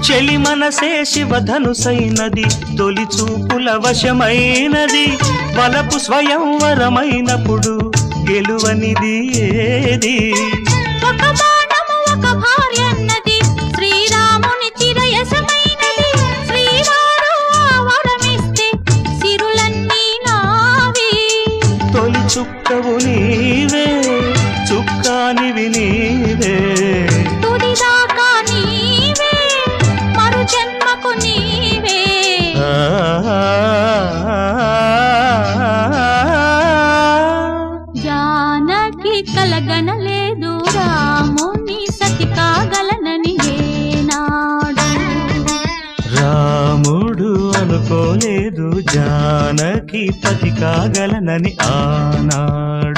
చెలి మనసే శివధనుసైనది, తొలి చూపుల వశమైనది, వలపు స్వయంవరమైనప్పుడు గెలువనిది ఏది? ఒక బాణము ఒక భార్యన్నది, శ్రీరాముని చిరయసమైనది, శ్రీవారు వరమిస్తే సిరులన్నీ నావి. తొలి చుక్కవు నీవే, చుక్కానివి నీవే, తుదిదాకా నీవే, మరు జన్మకు నీవే. జానకి కలగనలేదు రాముని సతి కాగలనని ఏనాడు, రాముడు అనుకోలేదు జానకి పతి కాగలనని ఆనాడు.